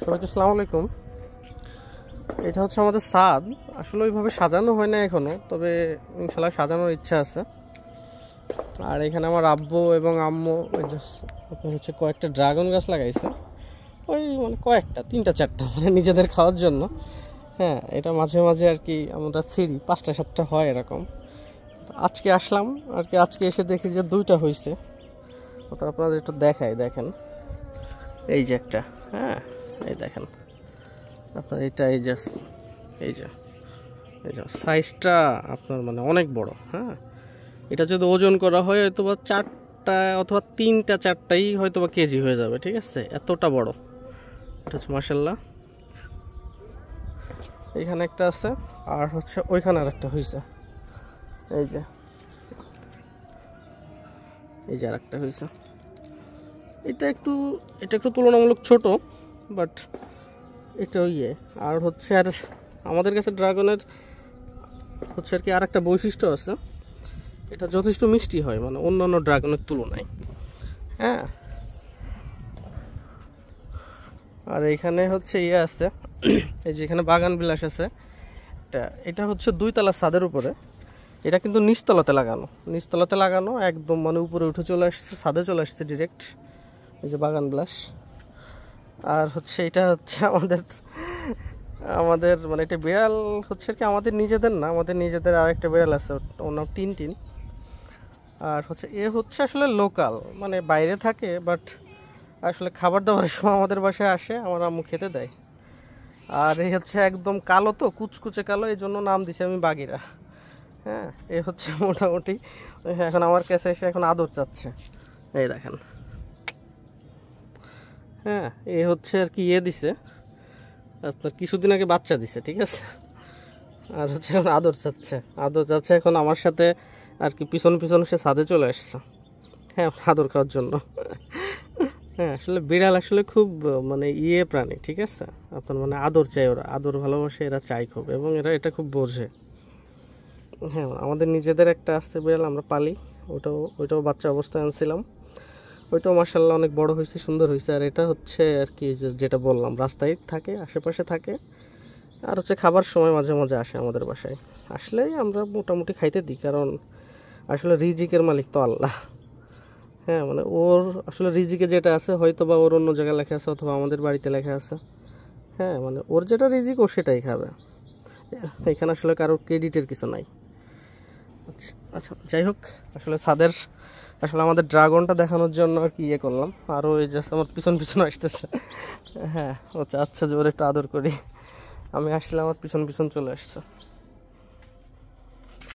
সবাইকে আসসালামু আলাইকুম। এটা হচ্ছে আমাদের ছাদ। আসলে ওইভাবে সাজানো হয় না এখনো, তবে ইনশাল্লাহ সাজানোর ইচ্ছা আছে। আর এখানে আমার আব্বু এবং আম্মু আপনার হচ্ছে কয়েকটা ড্রাগন গাছ লাগাইছে। ওই মানে কয়েকটা, 3-4টা, মানে নিজেদের খাওয়ার জন্য। হ্যাঁ, এটা মাঝে মাঝে আর কি আমরা ছিঁড়ি, 5টা-7টা হয় এরকম। আজকে আসলাম আর কি, আজকে এসে দেখি যে 2টা হয়েছে। তো আপনাদের একটু দেখাই, দেখেন এই যে একটা, হ্যাঁ এই দেখেন আপনার, এটা এই যে এই যে এই যে সাইজটা আপনার মানে অনেক বড়। হ্যাঁ, এটা যদি ওজন করা হয় হয়তো বা 4টা অথবা 3-4টাই হয়তো বা কেজি হয়ে যাবে, ঠিক আছে, এতটা বড়। এটা হচ্ছে মাশাআল্লাহ। এইখানে একটা আছে, আর হচ্ছে ওইখানে আর একটা হয়েছে, এই যে এই যে আর একটা হয়েছে। এটা একটু তুলনামূলক ছোট, বাট এটা ইয়ে। আর হচ্ছে আর আমাদের কাছে ড্রাগনের হচ্ছে আর কি আর একটা বৈশিষ্ট্য আছে, এটা যথেষ্ট মিষ্টি হয়, মানে অন্যান্য ড্রাগনের তুলনায়। হ্যাঁ, আর এইখানে হচ্ছে ইয়ে আছে, এই যে এখানে বাগান বিলাস আছে। এটা হচ্ছে 2তলা ছাদের উপরে। এটা কিন্তু নিচতলাতে লাগানো একদম, মানে উপরে উঠে চলে আসছে, ছাদে চলে আসছে ডিরেক্ট। এই যে বাগান বিলাস। আর হচ্ছে এটা হচ্ছে আমাদের মানে এটা বিড়াল হচ্ছে কি আমাদের নিজেদের না, আমাদের নিজেদের আরেকটা বিড়াল আছে, ওর নাম টিনটিন। আর হচ্ছে এ হচ্ছে আসলে লোকাল, মানে বাইরে থাকে, বাট আসলে খাবার দাবারের সময় আমাদের বাসায় আসে, আমার আম্মু খেতে দেয়। আর এই হচ্ছে একদম কালো, তো কুচকুচে কালো, এই জন্য নাম দিছি আমি বাগিরা। হ্যাঁ, এ হচ্ছে মোটামুটি এখন আমার কাছে এসে এখন আদর চাচ্ছে, এই দেখেন। হ্যাঁ, এ হচ্ছে আর কি ইয়ে দিছে আপনার, কিছুদিন আগে বাচ্চা দিছে, ঠিক আছে। আর হচ্ছে এখন আদর চাচ্ছে এখন আমার সাথে আর কি, পিছন পিছন সে ছাদে চলে আসছে। হ্যাঁ, আদর খাওয়ার জন্য। হ্যাঁ, আসলে বিড়াল আসলে খুব মানে ইয়ে প্রাণী, ঠিক আছে, আপনার মানে আদর চাই, ওরা আদর ভালোবাসে, এরা চাই খুব, এবং এরা এটা খুব বোঝে। হ্যাঁ, আমাদের নিজেদের একটা আসছে বিড়াল, আমরা পালি। ওইটাও বাচ্চা অবস্থায় আনছিলাম। ওইটাও মাশাআল্লাহ অনেক বড় হয়েছে, সুন্দর হয়েছে। আর এটা হচ্ছে আর কি যেটা বললাম, রাস্তায় থাকে, আশেপাশে থাকে। আর হচ্ছে খাবার সময় মাঝে মাঝে আসে আমাদের বাসায়, আসলেই আমরা মোটামুটি খাইতে দিই, কারণ আসলে রিজিকের মালিক তো আল্লাহ। হ্যাঁ, মানে ওর আসলে রিজিকে যেটা আছে, হয়তো বা ওর অন্য জায়গায় লেখা আছে, অথবা আমাদের বাড়িতে লেখা আছে। হ্যাঁ, মানে ওর যেটা রিজিক ও সেটাই খাবে, এখানে আসলে কারোর ক্রেডিটের কিছু নাই। আচ্ছা আচ্ছা, যাই হোক, আসলে আমাদের ড্রাগনটা দেখানোর জন্য আর কি ইয়ে করলাম। আরও এই যে আমার পিছন পিছন আসতেছে। হ্যাঁ, ও চাচ্ছে যে ওর একটু আদর করি, আমি আসলে আমার পিছন পিছন চলে আসছে।